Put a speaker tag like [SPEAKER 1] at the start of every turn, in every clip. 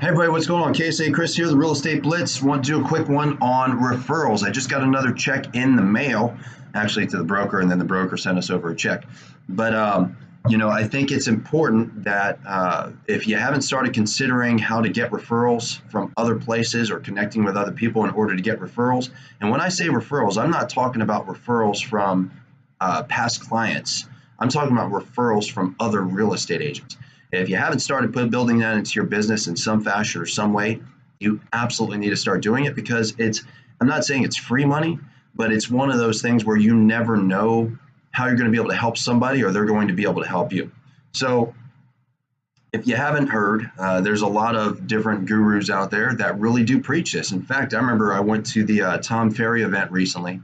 [SPEAKER 1] Hey everybody, what's going on? KSA Kris here, the Real Estate Blitz. Want to do a quick one on referrals. I just got another check in the mail, actually to the broker, and then the broker sent us over a check. But I think it's important that if you haven't started considering how to get referrals from other places or connecting with other people in order to get referrals, and when I say referrals, I'm not talking about referrals from past clients. I'm talking about referrals from other real estate agents. If you haven't started building that into your business in some fashion or some way, you absolutely need to start doing it because I'm not saying it's free money, but it's one of those things where you never know how you're going to be able to help somebody or they're going to be able to help you. So if you haven't heard, there's a lot of different gurus out there that really do preach this. In fact, I remember I went to the Tom Ferry event recently.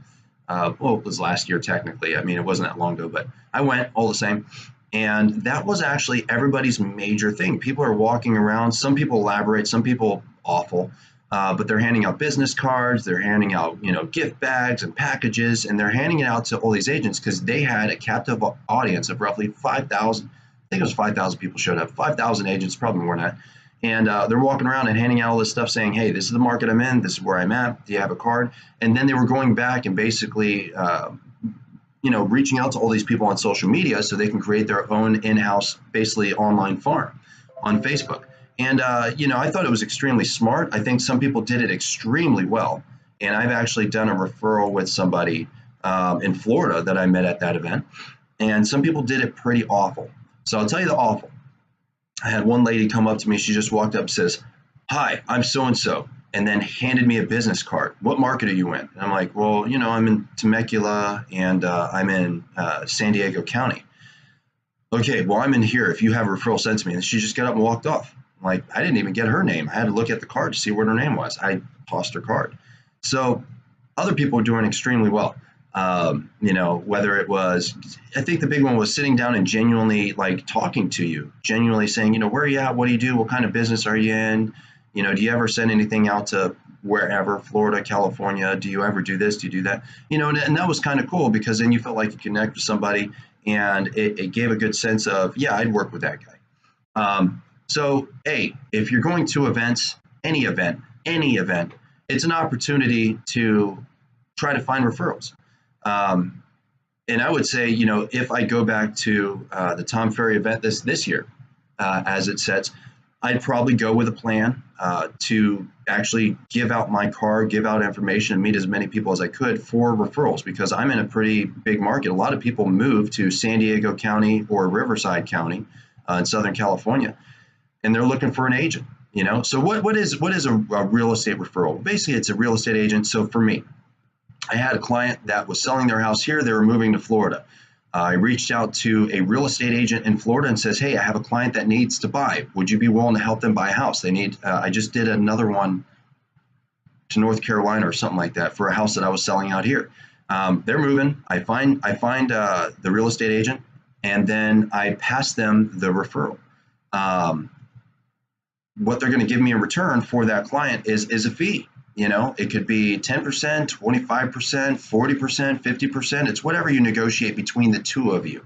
[SPEAKER 1] It was last year technically. I mean, it wasn't that long ago, but I went all the same. And that was actually everybody's major thing. People are walking around. Some people elaborate, some people awful, but they're handing out business cards. They're handing out, gift bags and packages, and they're handing it out to all these agents because they had a captive audience of roughly 5,000. I think it was 5,000 people showed up. 5,000 agents, probably more than that. And they're walking around and handing out all this stuff saying, hey, this is the market I'm in. This is where I'm at. Do you have a card? And then they were going back and basically reaching out to all these people on social media so they can create their own in-house, basically online farm on Facebook. And, I thought it was extremely smart. I think some people did it extremely well. And I've actually done a referral with somebody in Florida that I met at that event. And some people did it pretty awful. So I'll tell you the awful. I had one lady come up to me. She just walked up and says, hi, I'm so-and-so. And then handed me a business card. What market are you in? And I'm like, well, I'm in Temecula and I'm in San Diego County. Okay, well, I'm in here. If you have a referral sent to me. And she just got up and walked off. I'm like, I didn't even get her name. I had to look at the card to see what her name was. I tossed her card. So other people are doing extremely well. Whether it was, I think the big one was sitting down and genuinely talking to you, genuinely saying, where are you at? What do you do? What kind of business are you in? Do you ever send anything out to wherever, Florida, California? Do you ever do this? Do you do that? And that was kind of cool because then you felt like you connect with somebody and it gave a good sense of, yeah, I'd work with that guy. So, if you're going to events, any event, it's an opportunity to try to find referrals. And I would say, if I go back to the Tom Ferry event this year, as it sets, I'd probably go with a plan to actually give out my card, give out information, and meet as many people as I could for referrals because I'm in a pretty big market. A lot of people move to San Diego County or Riverside County in Southern California, and they're looking for an agent. So what is a real estate referral? Basically, it's a real estate agent. So for me, I had a client that was selling their house here. They were moving to Florida. I reached out to a real estate agent in Florida and says, hey, I have a client that needs to buy. Would you be willing to help them buy a house? They need, I just did another one to North Carolina or something like that for a house that I was selling out here. They're moving. I find the real estate agent and then I pass them the referral. What they're going to give me in return for that client is a fee. It could be 10%, 25%, 40%, 50%. It's whatever you negotiate between the two of you.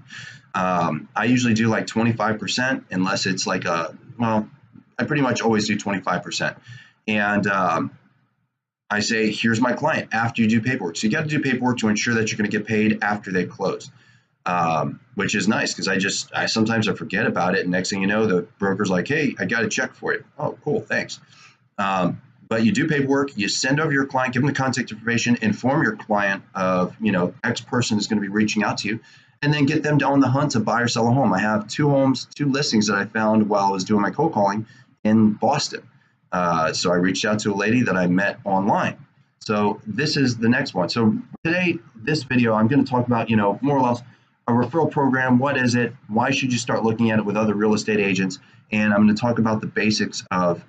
[SPEAKER 1] I usually do 25% unless it's I pretty much always do 25%. And I say, here's my client after you do paperwork. So you got to do paperwork to ensure that you're going to get paid after they close, which is nice because I sometimes forget about it. And next thing you know, the broker's like, hey, I got a check for you. Oh, cool. Thanks. But you do paperwork, you send over your client, give them the contact information, inform your client of, X person is going to be reaching out to you, and then get them on the hunt to buy or sell a home. I have two listings that I found while I was doing my cold calling in Boston. So I reached out to a lady that I met online. So this is the next one. So today, this video, I'm going to talk about, more or less a referral program. What is it? Why should you start looking at it with other real estate agents? And I'm going to talk about the basics of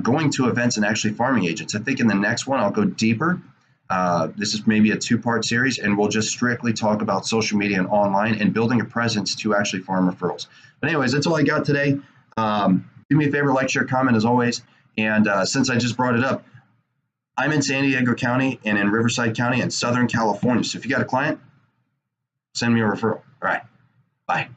[SPEAKER 1] going to events and actually farming agents. I think in the next one, I'll go deeper. This is maybe a two-part series, and we'll just strictly talk about social media and online and building a presence to actually farm referrals. But anyways, that's all I got today. Do me a favor, like, share, comment as always. And since I just brought it up, I'm in San Diego County and in Riverside County in Southern California. So if you got a client, send me a referral. All right. Bye.